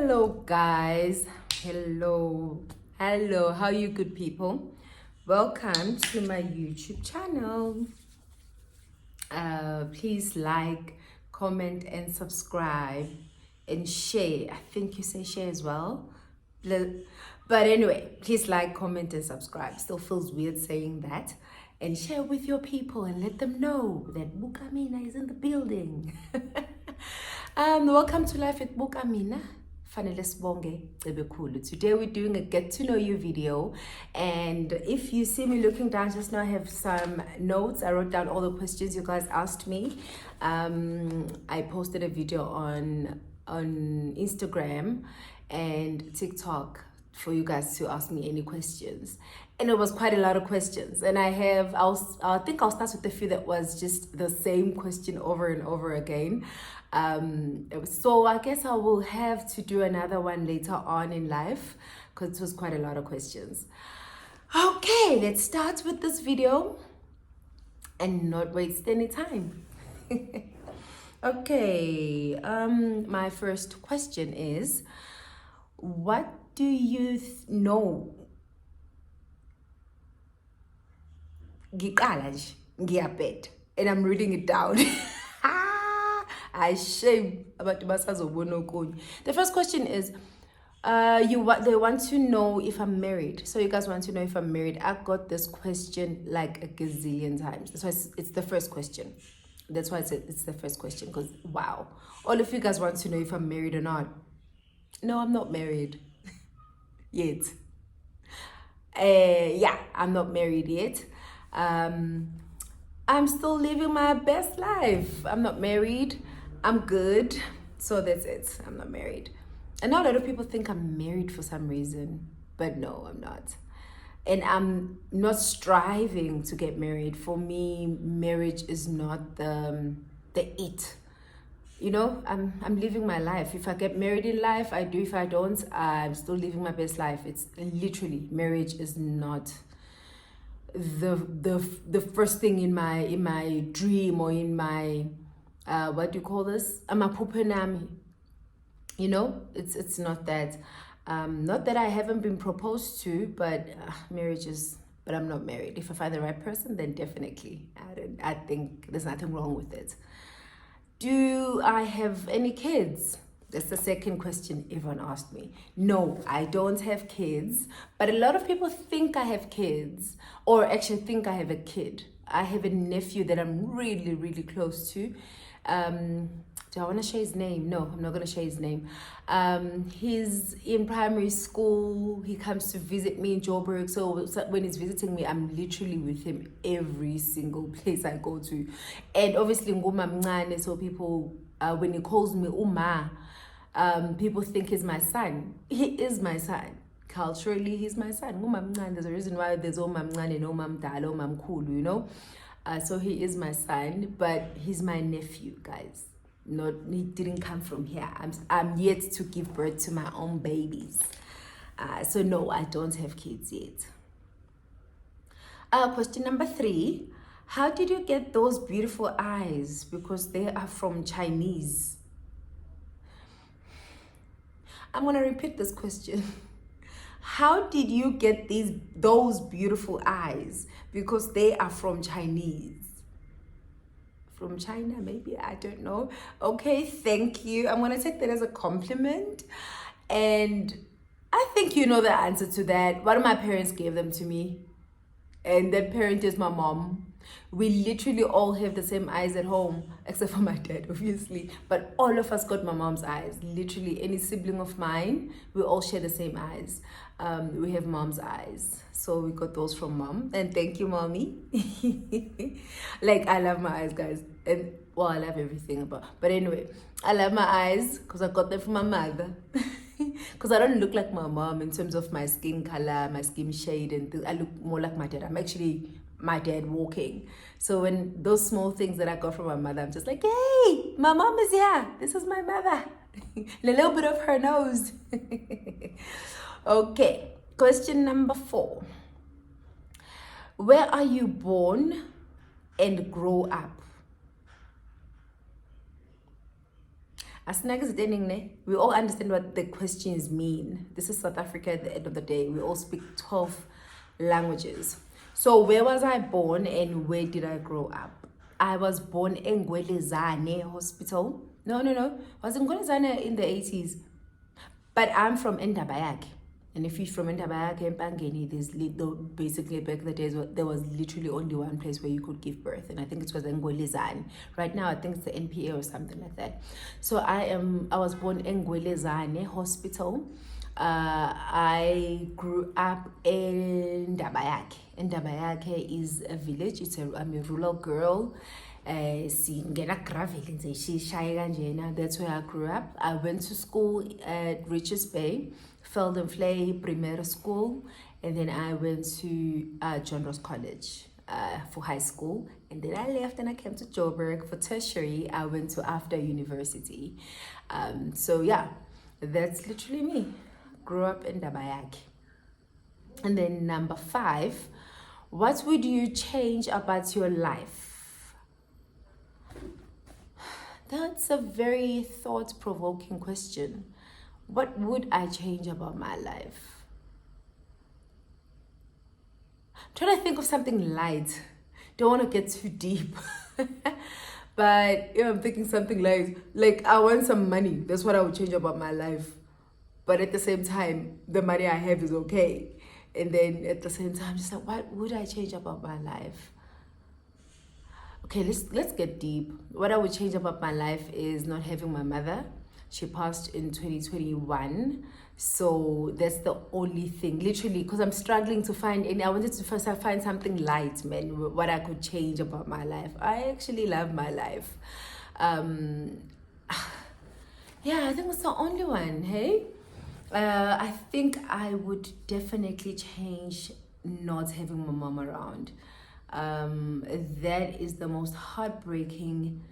Hello guys, hello, how are you good people? Welcome to my YouTube channel. Please like, comment and subscribe and share. I think you say share as well. But anyway, please like, comment and subscribe. Still feels weird saying that. And share with your people and let them know that Bukamina is in the building. Welcome to Life with Bukamina. Fanele sibonge cebe khulu. Today we're doing a get to know you video, and if you see me looking down just now, I have some notes. I wrote down all the questions you guys asked me. I posted a video on Instagram and TikTok for you guys to ask me any questions, and it was quite a lot of questions, and I think I'll start with the few that was just the same question over and over again. So I guess I will have to do another one later on in life because it was quite a lot of questions. Okay, let's start with this video and not waste any time. Okay, my first question is, what do you know? Ngiqala nje, ngiyabet, and I'm reading it down. I shame about the first question is, they want to know if I'm married. So you guys want to know if I'm married. I got this question like a gazillion times. That's why it's the first question. That's why it's the first question, because wow, all of you guys want to know if I'm married or not. No, I'm not married yet. Yeah, I'm not married yet. I'm still living my best life. I'm not married. I'm good. So that's it. I'm not married. And now a lot of people think I'm married for some reason, but no, I'm not. And I'm not striving to get married. For me, marriage is not the it. You know, I'm living my life. If I get married in life, I do. If I don't, I'm still living my best life. It's literally, marriage is not the first thing in my dream or in my what do you call this? You know, it's not that. Not that I haven't been proposed to, but marriage is. But I'm not married. If I find the right person, then definitely. I think there's nothing wrong with it. Do I have any kids? That's the second question everyone asked me. No, I don't have kids, but a lot of people think I have kids, or actually think I have a kid. I have a nephew that I'm really, really close to. Do I want to share his name? No, I'm not going to share his name. He's in primary school. He comes to visit me in Joburg. So when he's visiting me, I'm literally with him every single place I go to. And obviously, so people, when he calls me Uma, people think he's my son. He is my son. Culturally, he's my son. There's a reason why there's Omamncane and Omamdala, Omamkhulu, you know. So he is my son, but he's my nephew, guys. He didn't come from here. I'm yet to give birth to my own babies. So no, I don't have kids yet. Question number 3. How did you get those beautiful eyes? Because they are from Chinese. I'm gonna repeat this question. How did you get those beautiful eyes? Because they are from Chinese. From China, maybe, I don't know. Okay, thank you. I'm gonna take that as a compliment. And I think you know the answer to that. One of my parents gave them to me, and that parent is my mom. We literally all have the same eyes at home, except for my dad, obviously. But all of us got my mom's eyes. Literally, any sibling of mine, we all share the same eyes. We have mom's eyes. So we got those from mom. And thank you, mommy. Like, I love my eyes, guys. And, well, I love everything about. But anyway, I love my eyes because I got them from my mother. Because I don't look like my mom in terms of my skin color, my skin shade, and I look more like my dad. I'm actually my dad walking. So when those small things that I got from my mother, I'm just like, hey, my mom is here. This is my mother. A little bit of her nose. Okay, question number 4. Where are you born and grow up? We all understand what the questions mean. This is South Africa at the end of the day. We all speak 12 languages. So where was I born and where did I grow up? I was born in Gwelezane Hospital. No. I was in Gwelezane in the 80s. But I'm from Endabayake. And if you're from Endabayake and Pangeni, basically back in the days, there was literally only one place where you could give birth. And I think it was Ngwelezane. Right now, I think it's the NPA or something like that. So I was born in Ngwelezane Hospital. I grew up in Ndabayake. Ndabayake is a village. I'm a rural girl. That's where I grew up. I went to school at Richards Bay, Felden Flay Primary School, and then I went to John Ross College for high school, and then I left and I came to Joburg for tertiary. I went to After University. So yeah, that's literally me. Grew up in Dabayaki. And then number 5, what would you change about your life? That's a very thought-provoking question. What would I change about my life? I'm trying to think of something light. Don't want to get too deep. But yeah, I'm thinking something light. Like, I want some money. That's what I would change about my life. But at the same time, the money I have is okay. And then at the same time, just like, what would I change about my life? Okay, let's get deep. What I would change about my life is not having my mother. She passed in 2021. So that's the only thing, literally, because I'm struggling to find any. I wanted to first find something light, man, what I could change about my life. I actually love my life. Yeah, I think it's the only one, hey? I think I would definitely change not having my mom around. That is the most heartbreaking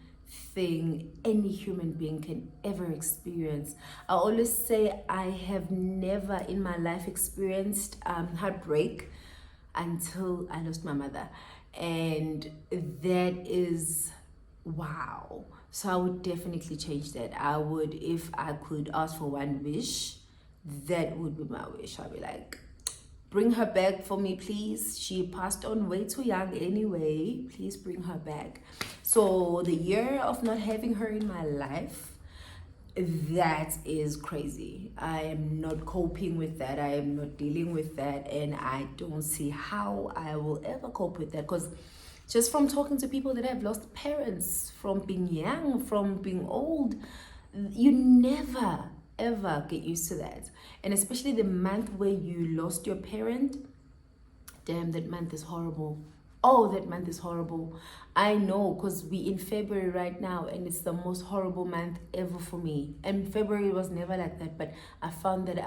thing any human being can ever experience. I always say I have never in my life experienced heartbreak until I lost my mother, and that is wow. So I would definitely change that. I would, if I could ask for one wish, that would be my wish. I'd be like, bring her back for me, please. She passed on way too young anyway. Please bring her back. So the year of not having her in my life, that is crazy. I am not coping with that. I am not dealing with that. And I don't see how I will ever cope with that. Because just from talking to people that have lost parents, from being young, from being old, you never ever get used to that. And especially the month where you lost your parent, damn, that month is horrible. Oh, that month is horrible. I know, because we in February right now, and it's the most horrible month ever for me. And February was never like that, but I found that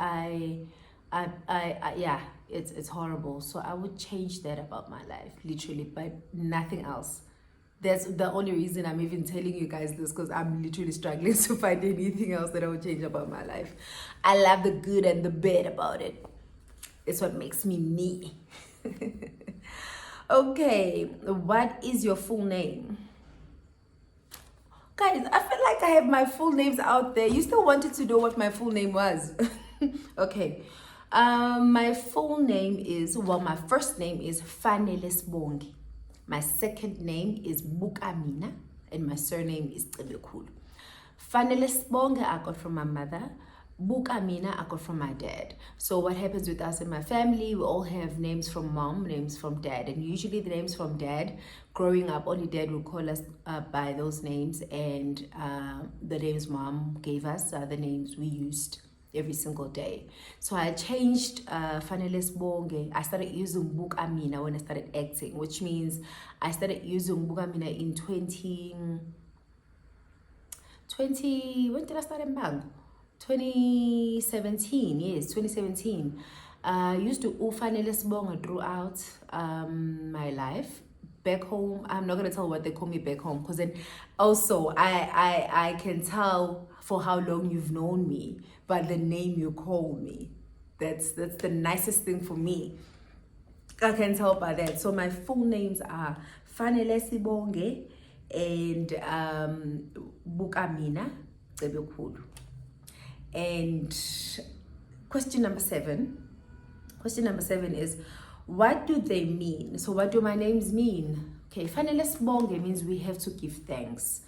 yeah, it's horrible. So I would change that about my life, literally, but nothing else. That's the only reason I'm even telling you guys this, because I'm literally struggling to find anything else that I would change about my life. I love the good and the bad about it. It's what makes me me. Okay, what is your full name? Guys, I feel like I have my full names out there. You still wanted to know what my full name was. Okay. My full name is, well, my first name is Fanele Sibongi. My second name is Bukamina, and my surname is Cebekulu. Fanele Sibongi I got from my mother. Bukamina I got from my dad. So what happens with us in my family, we all have names from mom, names from dad. And usually the names from dad, growing up, only dad would call us by those names. And the names mom gave us are the names we used every single day. So I changed Fanele Sibongi. I started using Bukamina when I started acting, which means I started using Bukamina in 20, when did I start in Bango? 2017, yes, 2017. I used to Fanele Sibongi throughout my life. Back home, I'm not gonna tell what they call me back home, because then also I can tell for how long you've known me by the name you call me. That's the nicest thing for me. I can tell by that. So my full names are Fanele Sibongi and Bukamina. And question number seven is, what do they mean? So what do my names mean? Okay, fanele sibonge means we have to give thanks.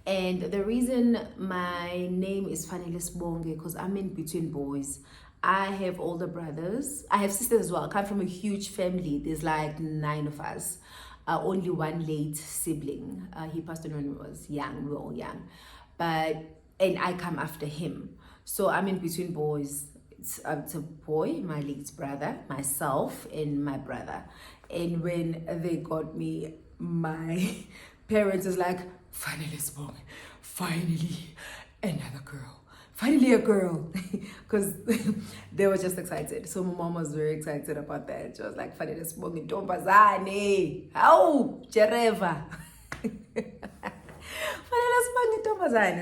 And the reason my name is fanele sibonge, because I'm in between boys. I have older brothers. I have sisters as well. I come from a huge family. There's like 9 of us. Only one late sibling. He passed on when he was young. We were all young. And I come after him. So I'm in between boys. It's a boy, my late brother, myself, and my brother. And when they got me, my parents was like, finally, Spong, finally, another girl. Finally a girl. Because they were just excited. So my mom was very excited about that. She was like, finally, Spong, Tombazane. Oh, Jereva.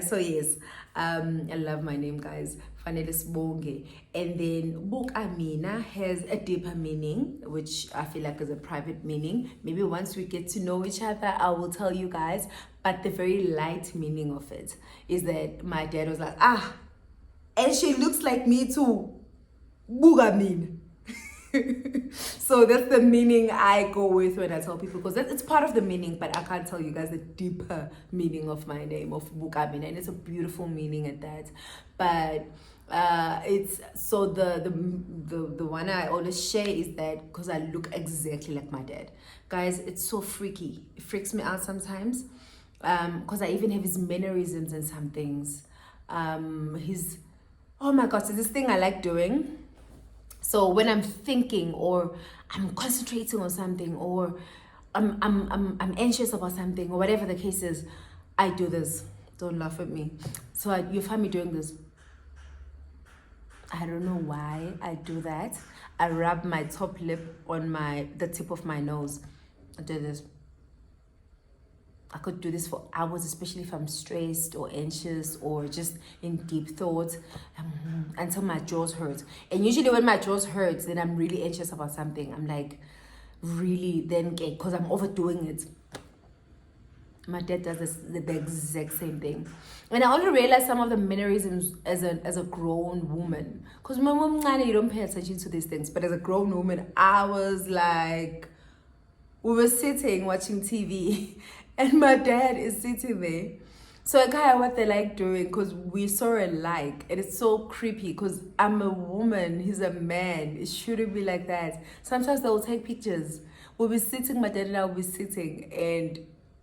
So yes, I love my name, guys. Fanele Sibonge. And then Buk Amina has a deeper meaning, which I feel like is a private meaning. Maybe once we get to know each other, I will tell you guys. But the very light meaning of it is that my dad was like, and she looks like me too. Buk Amina. So that's the meaning I go with when I tell people, because it's part of the meaning, but I can't tell you guys the deeper meaning of my name, of Bukamina, and it's a beautiful meaning at that. But it's so the one I always share is that because I look exactly like my dad, guys. It's so freaky. It freaks me out sometimes, because I even have his mannerisms and some things. Oh my god, so this thing I like doing. So when I'm thinking or I'm concentrating on something or I'm anxious about something or whatever the case is, I do this. Don't laugh at me. So you find me doing this. I don't know why I do that. I rub my top lip on the tip of my nose. I do this. I could do this for hours, especially if I'm stressed or anxious or just in deep thought, until my jaws hurt. And usually when my jaws hurt, then I'm really anxious about something. I'm like, really, then, because I'm overdoing it. My dad does the exact same thing. And I only realized some of the mannerisms as a grown woman. Because my mom, you don't pay attention to these things. But as a grown woman, I was like, we were sitting watching TV. And my dad is sitting there. So I kind of what they like doing, because we so alike. And it's so creepy because I'm a woman, he's a man. It shouldn't be like that. Sometimes they'll take pictures. We'll be sitting, my dad and I will be sitting, and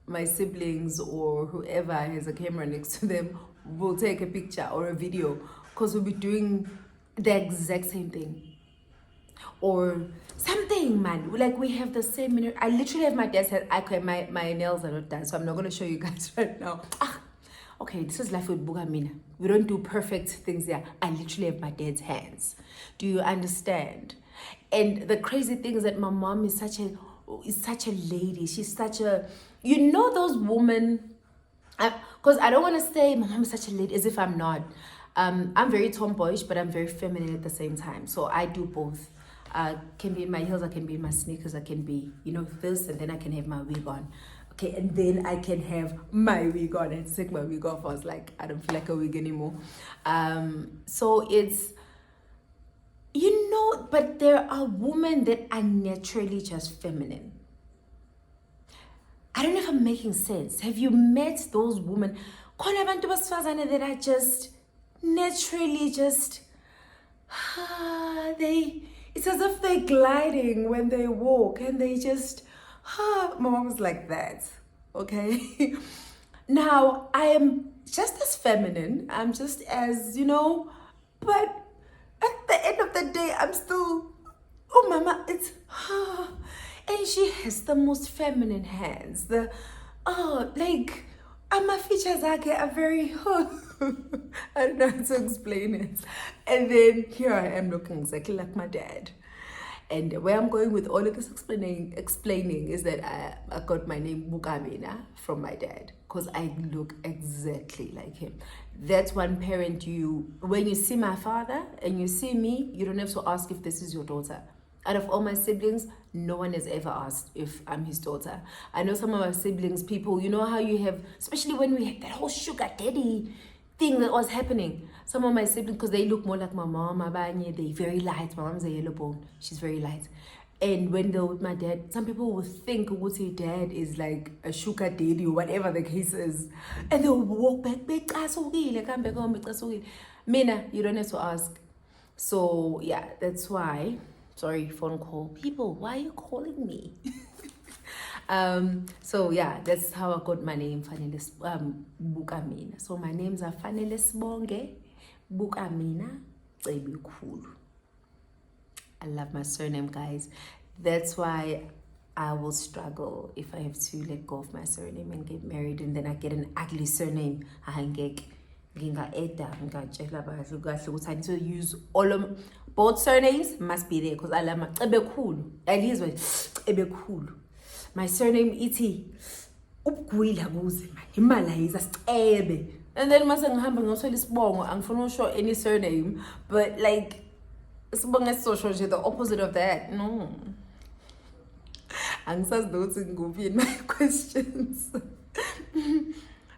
my siblings or whoever has a camera next to them will take a picture or a video, because we'll be doing the exact same thing. Or something, man. Like we have the same minute. I literally have my dad's head. My nails are not done, so I'm not gonna show you guys right now. Okay, this is life with Bugamina. We don't do perfect things there. I literally have my dad's hands. Do you understand? And the crazy thing is that my mom is such a lady. She's such a, those women. Because I don't want to say my mom is such a lady as if I'm not. I'm very tomboyish, but I'm very feminine at the same time. So I do both. Can be in my heels, I can be in my sneakers, I can be, this, and then I can have my wig on. Okay, and then I can have my wig on and take my wig off. I was like, I don't feel like a wig anymore. So it's, but there are women that are naturally just feminine. I don't know if I'm making sense. Have you met those women? That are just naturally just, it's as if they're gliding when they walk, and they just, my mom's like that, okay? Now, I am just as feminine, I'm just as, but at the end of the day, I'm still, oh mama, it's, and she has the most feminine hands, my features are very, I don't know how to explain it. And then here I am looking exactly like my dad. And where I'm going with all of this explaining is that I got my name Bukamina from my dad, because I look exactly like him. That's one parent when you see my father and you see me, you don't have to ask if this is your daughter. Out of all my siblings, no one has ever asked if I'm his daughter. I know some of my siblings, people, how you have, especially when we had that whole sugar daddy thing that was happening. Some of my siblings, because they look more like my mom, they're very light. My mom's a yellow bone. She's very light. And when they're with my dad, some people will think what your dad is like a sugar daddy or whatever the case is. And they'll walk back, come back home, Mina, you don't have to ask. So yeah, that's why. Sorry, phone call. People, why are you calling me? So yeah, that's how I got my name, Fanele Bukamina. So my names are Fanele Sibonge, Bukamina, Cebikhulu. I love my surname, guys. That's why I will struggle if I have to let go of my surname and get married, and then I get an ugly surname. I need to use all of both surnames must be there because I love my Cebikhulu. At least Cebikhulu. My surname iti ubugwila kuze imali ayizasicebe. And then mase ngihamba ngiyothola isibongo, angifuna usho any surname, but like isibongo esisosho nje the opposite of that. No. Angisazi ukuthi ngikuphi in my questions.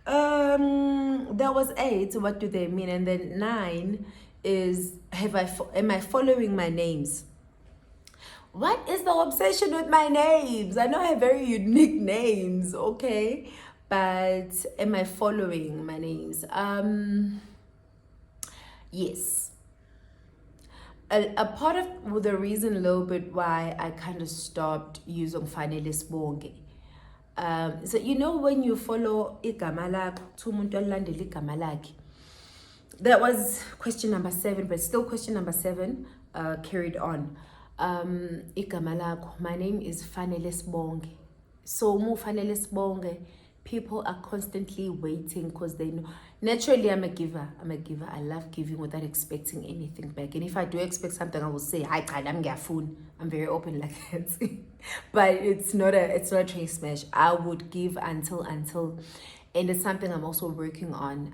That was 8. What do they mean? And then 9 is am I following my names? What is the obsession with my names? I know I have very unique names, okay? But am I following my names? Yes. A part of the reason a little bit why I kind of stopped using Fanele Sibonge. So you know when you follow igama lakho, umuntu olandela igama lakhe. That was question number 7, but still question number 7 carried on. Igama lakho, my name is Fanele Sibonge. So mu Fanele Sibonge, people are constantly waiting because they know. Naturally, I'm a giver. I love giving without expecting anything back. And if I do expect something, I will say, "Hi, I'm Gafun." I'm very open like that. But it's not a train smash. I would give until, and it's something I'm also working on.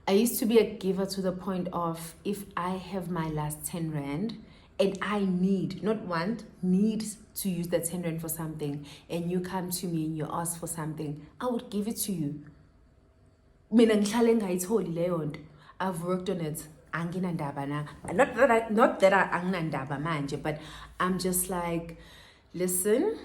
I used to be a giver to the point of if I have my last 10 rand and I need to use that 10 rand for something, and you come to me and you ask for something, I would give it to you. I've worked on it. Not that I anginandaba manje, but I'm just like, listen,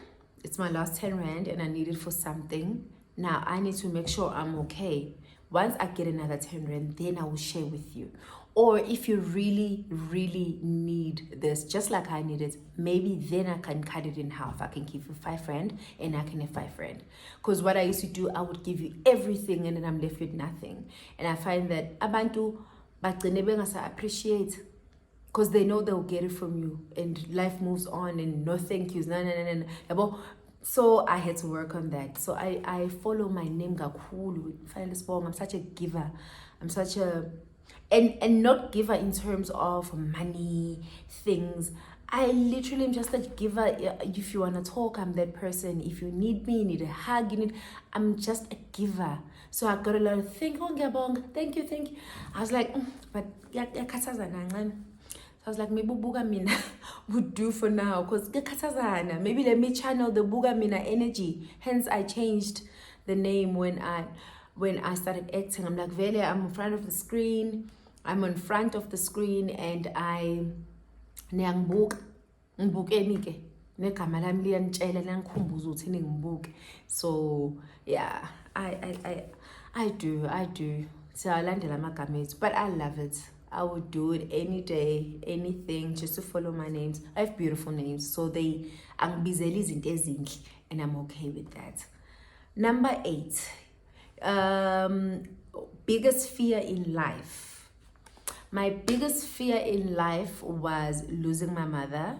it's my last 10 rand and I need it for something. Now I need to make sure I'm okay. Once I get another 10 rand, then I will share with you. Or if you really, really need this, just like I need it, maybe then I can cut it in half. I can give you 5 rand and I can have 5 rand. Because what I used to do, I would give you everything and then I'm left with nothing. And I find that abantu bagcine bengasa appreciate, because they know they'll get it from you and life moves on and no thank yous. No. So I had to work on that. So I follow my name kakhulu. I'm such a giver. I'm such a and not giver in terms of money, things. I literally am just a giver. If you want to talk, I'm that person. If you need me, you need a hug, I'm just a giver. So I got a lot of thank you. I was like, but so I was like, maybe Bugamina would do for now, because maybe let me channel the Bugamina energy. Hence I changed the name when I started acting. I'm like, Vele, I'm in front of the screen. I'm in front of the screen and I so yeah, I do. So I landed on but I love it. I would do it any day, anything, just to follow my names. I have beautiful names, so they angibizeli izinto ezinhle, and I'm okay with that. Number 8, biggest fear in life. My biggest fear in life was losing my mother,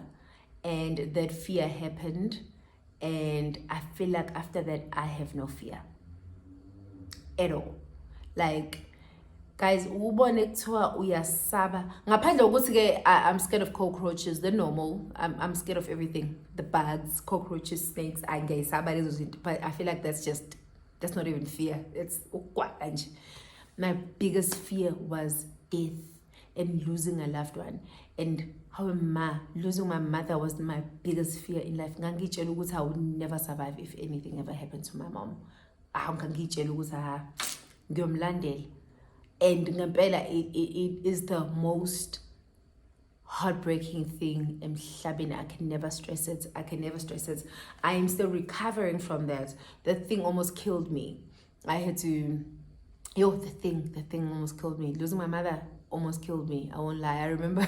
and that fear happened, and I feel like after that I have no fear at all. Like, guys, ubone kuthiwa uyasaba ngaphandle kokuthi ke I'm scared of cockroaches. They're normal. I'm scared of everything, the bugs, cockroaches, snakes. But I feel like that's not even fear. It's ukwanje. My biggest fear was death and losing a loved one. And losing my mother was my biggest fear in life. Ngangitshela ukuthi I would never survive if anything ever happened to my mom. Ngangitshela ukuthi ngiyomlandela. And ngempela it is the most heartbreaking thing emhlabeni. I can never stress it. I am still recovering from that. That thing almost killed me. I had to, the thing almost killed me. Losing my mother almost killed me. I won't lie. I remember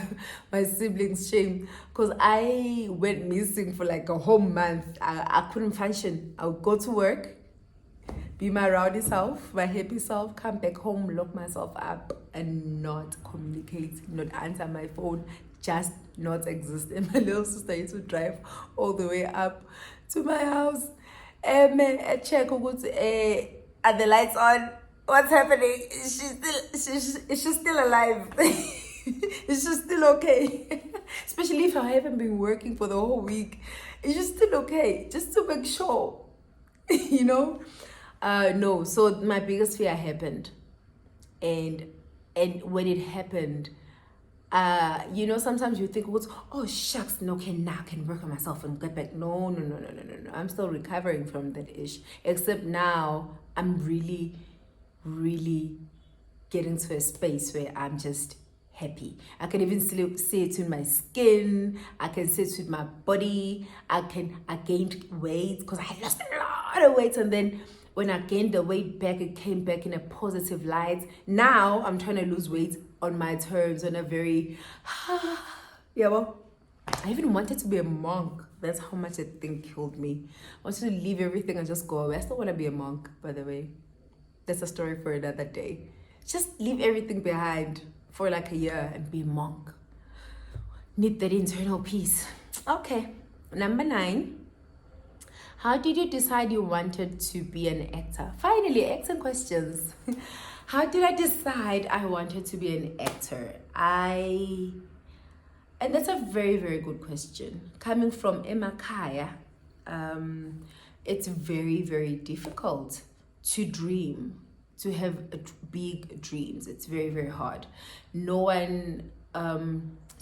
my siblings' shame because I went missing for like a whole month. I couldn't function. I would go to work, be my rowdy self, my happy self, come back home, lock myself up, and not communicate, not answer my phone, just not exist. And my little sister used to drive all the way up to my house. And I check, are the lights on? What's happening? Is she still alive? Is she still okay? Especially if I haven't been working for the whole week. Is she still okay? Just to make sure, No, so my biggest fear happened. And when it happened, sometimes you think, oh shucks, no, now I can work on myself and get back. No. I'm still recovering from that ish. Except now I'm really, really getting to a space where I'm just happy. I can even see it in my skin. I can see it with my body. I gained weight because I lost a lot of weight, and then when I gained the weight back, it came back in a positive light. Now I'm trying to lose weight on my terms, on a very, I even wanted to be a monk. That's how much that thing killed me. I wanted to leave everything and just go away. I still want to be a monk, by the way. That's a story for another day. Just leave everything behind for like a year and be a monk. Need that internal peace. Okay, number 9. How did you decide you wanted to be an actor? Finally, acting questions. How did I decide I wanted to be an actor? And that's a very, very good question. Coming from Emakaya, it's very, very difficult to dream, to have big dreams. It's very, very hard. No one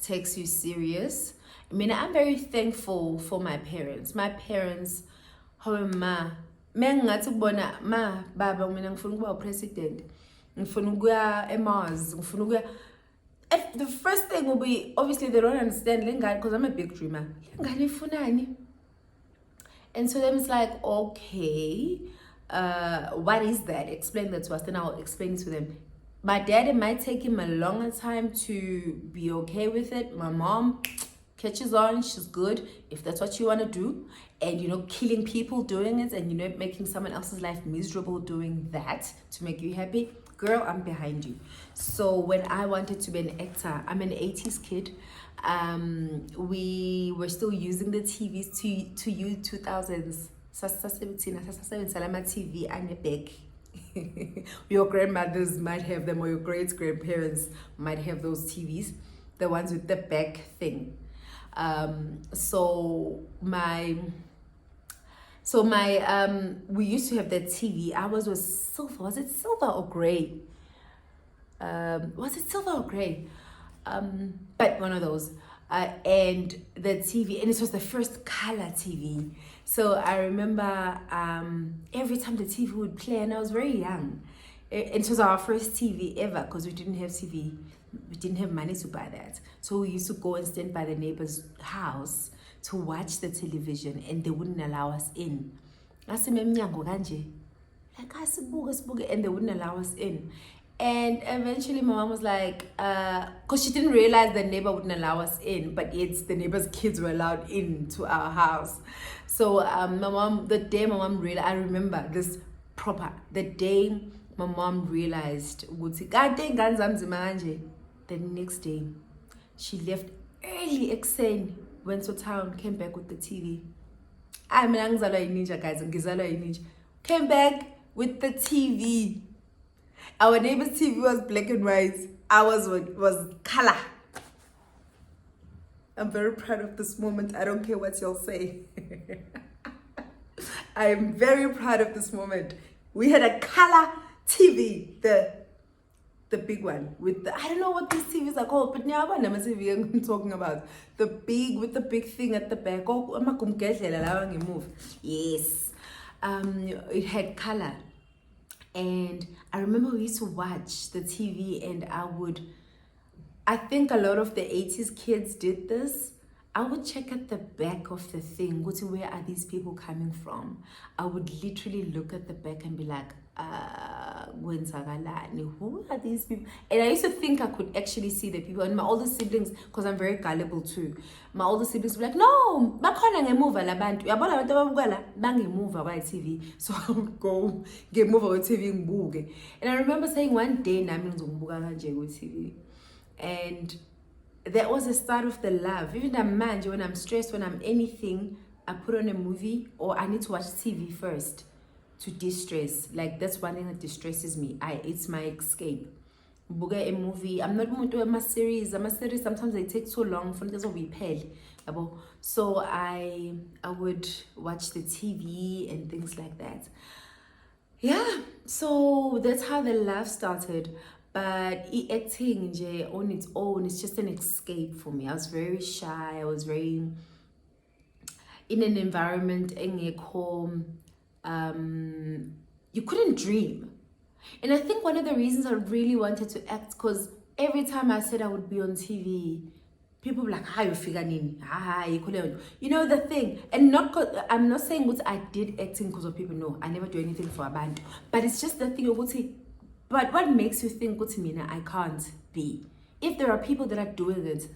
takes you serious. I mean, I'm very thankful for my parents. My parents, baba mina ngifuna ukuba president, ngifuna ukuya eMars, ngifuna ukuya. The first thing will be, obviously they don't understand because I'm a big dreamer. And so then it's like, okay, what is that? Explain that to us. Then I'll explain to them. My dad, it might take him a longer time to be okay with it. My mom catches on, she's good. If that's what you want to do, and killing people doing it, and making someone else's life miserable doing that to make you happy, girl, I'm behind you. So when I wanted to be an actor, I'm an 80s kid. We were still using the TVs to use 2000s. Salama TV and a bag. Your grandmothers might have them, or your great grandparents might have those TVs, the ones with the back thing. We used to have that TV. Ours was silver. Was it silver or gray? But one of those. And the TV, and it was the first color TV. So I remember every time the TV would play, and I was very young. It was our first TV ever because we didn't have TV. We didn't have money to buy that. So we used to go and stand by the neighbor's house to watch the television, and they wouldn't allow us in. And they wouldn't allow us in. And eventually my mom was like, because she didn't realize the neighbor wouldn't allow us in, but it's the neighbor's kids were allowed into our house. So the day my mom realized, I remember this proper, the day my mom realized, the next day, she left early, went to town, came back with the TV. I'm an ninja, guys, ninja. Came back with the TV. Our neighbor's TV was black and white. Ours was color. I'm very proud of this moment. I don't care what you'll say. I am very proud of this moment. We had a color TV, the big one with the, I don't know what these TVs are called, but now I know what TV I'm talking about. The big, with the big thing at the back. Yes. It had color. And I remember we used to watch the TV, and I think a lot of the 80s kids did this. I would check at the back of the thing, go to where are these people coming from? I would literally look at the back and be like, who are these people? And I used to think I could actually see the people. And my older siblings, because I'm very gullible too, my older siblings were like, no, bakhona ngemuva labantu. Uyabona abantu ababuka la bangemuva by TV. So I would go ngemuva kwe TV ngibuke. And I remember saying one day nami ngizobuka kanje kwe TV. And that was the start of the love. Even manje, when I'm stressed, when I'm anything, I put on a movie or I need to watch TV first to distress. Like, that's one thing that distresses me. It's my escape. Buga a movie. I'm not going to do a series. Sometimes they take so long for this will be paid. So I would watch the TV and things like that. Yeah, so that's how the love started. But acting on its own, it's just an escape for me. I was very shy. I was very in an environment in home. You couldn't dream. And I think one of the reasons I really wanted to act, because every time I said I would be on TV, people were like, "Hi, you figure nini? You know the thing." And I'm not saying what I did acting because of people. No, I never do anything for a band. But it's just the thing of but what makes you think I can't be? If there are people that are doing it,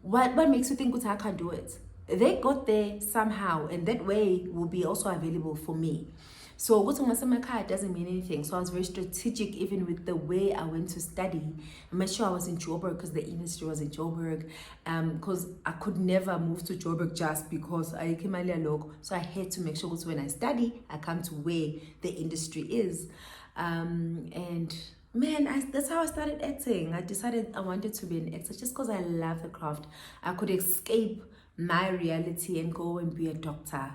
what makes you think I can't do it? They got there somehow, and that way will be also available for me. So what doesn't mean anything. So I was very strategic even with the way I went to study. I made sure I was in Joburg because the industry was in Joburg. Because I could never move to Joburg just because I came local. So I had to make sure that when I study, I come to where the industry is. And man, that's how I started acting. I decided I wanted to be an actor just because I love the craft. I could escape my reality and go and be a doctor.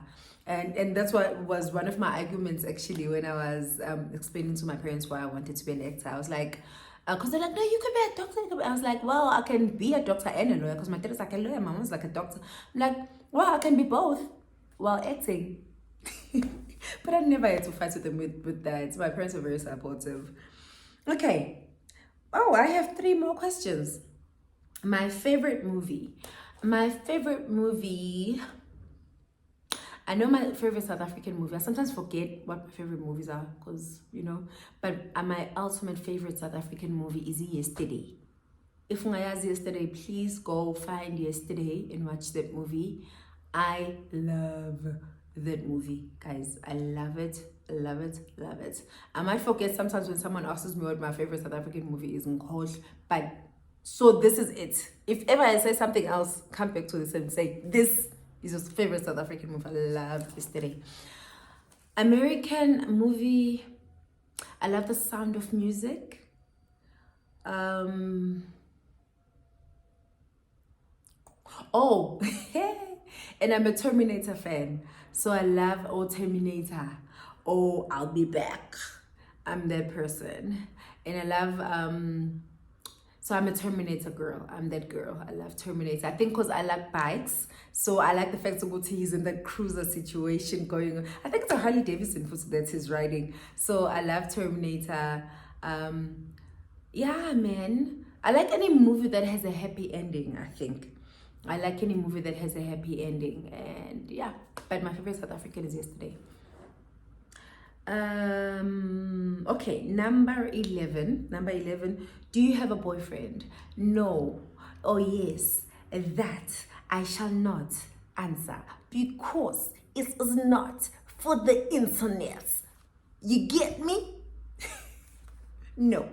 And that's what was one of my arguments actually when I was explaining to my parents why I wanted to be an actor. I was like, because they're like, no, you could be a doctor. I was like, well, I can be a doctor and a lawyer because my dad is like a lawyer, my mom's like a doctor. I'm like, well, I can be both while acting. But I never had to fight with them with that. My parents were very supportive. Okay. Oh, I have 3 more questions. My favorite movie. I know my favorite South African movie. I sometimes forget what my favorite movies are because, but my ultimate favorite South African movie is Yesterday. If ungayazi Yesterday, please go find Yesterday and watch that movie. I love that movie, guys. I love it. I might forget sometimes when someone asks me what my favorite South African movie is, but so this is it. If ever I say something else, come back to this and say this is your favorite South African movie. I love Yesterday. American movie, I love The Sound of Music. And I'm a Terminator fan. So I love Terminator. I'll be back. I'm that person. And I love so I'm a Terminator girl. I'm that girl. I love Terminator. I think because I like bikes. So I like the fact that he's in that cruiser situation going on. I think it's a Harley Davidson that's his riding. So I love Terminator. Yeah, man. I like any movie that has a happy ending, I think. I like any movie that has a happy ending. And yeah, but my favorite South African is Yesterday. Okay, number 11. Do you have a boyfriend? No. Oh yes, that I shall not answer because it is not for the internet. You get me? No.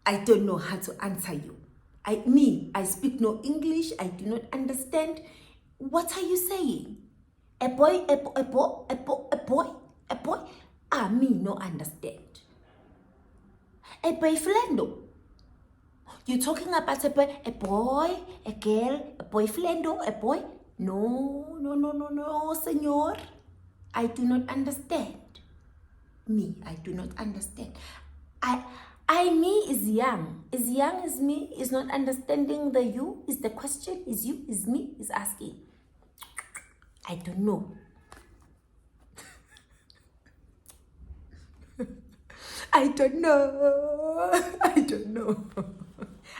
I don't know how to answer you. I speak no English. I do not understand. What are you saying? A boy? Me no understand. A boyfriend? You're talking about a boy, a girl, a boyfriend, a boy? No, senor. I do not understand. I do not understand. Me is young. Is young as me, is not understanding the you, is the question, is you, is me, is asking. I don't know. I don't know. I don't know.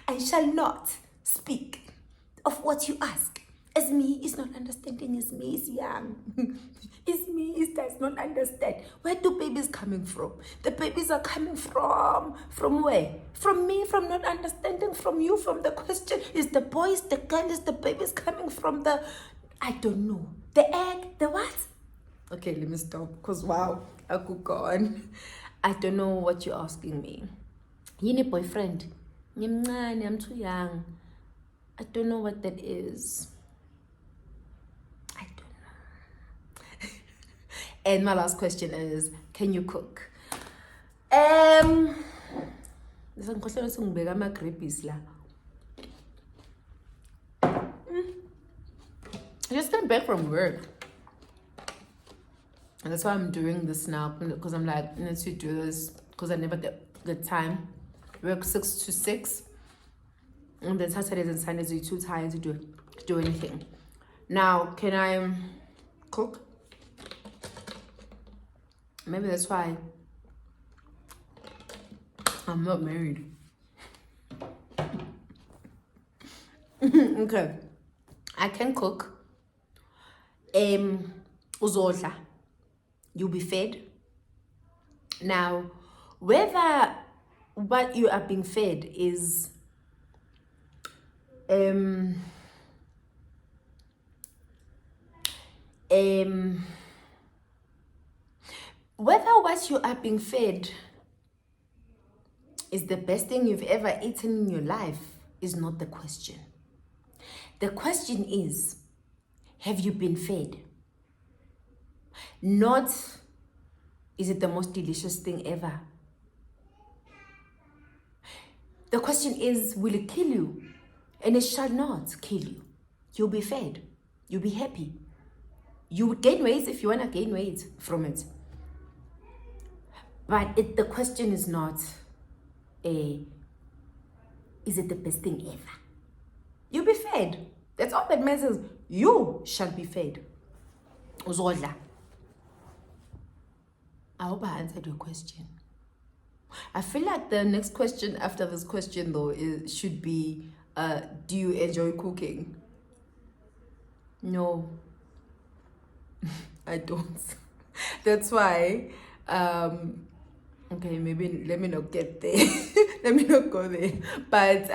I shall not speak of what you ask. As me is not understanding, as me is young. Is me is does not understand. Where do babies coming from? The babies are coming from where? From me, from not understanding, from you, from the question. Is the boy, is the girl, is the babies coming from the, I don't know. The egg, the what? Okay, let me stop, because wow, I could go on. I don't know what you're asking me. You need boyfriend? I'm too young. I don't know what that is. I don't know. And my last question is, can you cook? I just came back from work. And that's why I'm doing this now, because I'm like, I need to do this because I never get the time. Work 6 to 6. And then Saturdays and Sundays you're too tired to do anything. Now, can I cook? Maybe that's why I'm not married. Okay. I can cook. Uzodla. You'll be fed. Now, whether what you are being fed is whether what you are being fed is the best thing you've ever eaten in your life is not the question. The question is, have you been fed? Not, is it the most delicious thing ever? The question is, will it kill you? And it shall not kill you. You'll be fed. You'll be happy. You would gain weight if you want to gain weight from it. But the question is not, is it the best thing ever? You'll be fed. That's all that matters. You shall be fed. Uzodla. I hope I answered your question. I feel like the next question after this question though should be, do you enjoy cooking? No, I don't. That's why, okay, maybe let me not get there. Let me not go there. But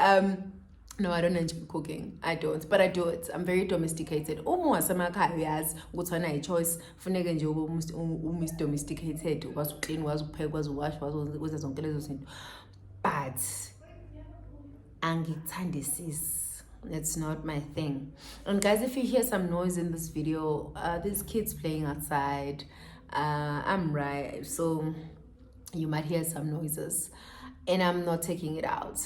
no, I don't enjoy cooking. I don't, but I do it. I'm very domesticated. Almost amakhaya ukuthi ana choice funeke nje ube domesticated, ukwazi uclean, ukwazi ukupheka, ukwazi uwash, ukwazi zonke lezo zinto. But angithandisisi. It's not my thing. And guys, if you hear some noise in this video, there's kids playing outside. I'm right, so you might hear some noises, and I'm not taking it out.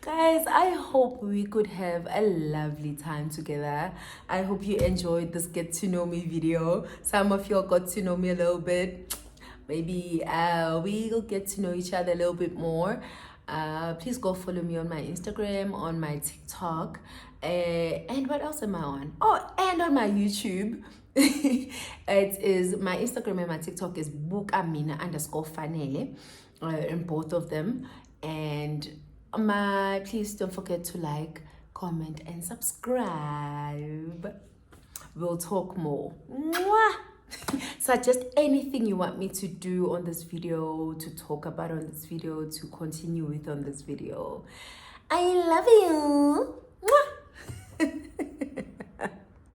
Guys, I hope we could have a lovely time together. I hope you enjoyed this get to know me video. Some of you got to know me a little bit. Maybe we'll get to know each other a little bit more. Please go follow me on my Instagram, on my TikTok, and what else am I on? Oh, and on my YouTube. It is my Instagram and my TikTok is bukamina_fanele, in both of them. And please don't forget to like, comment, and subscribe. We'll talk more. Mwah! Suggest anything you want me to do on this video, to talk about on this video, to continue with on this video. I love you.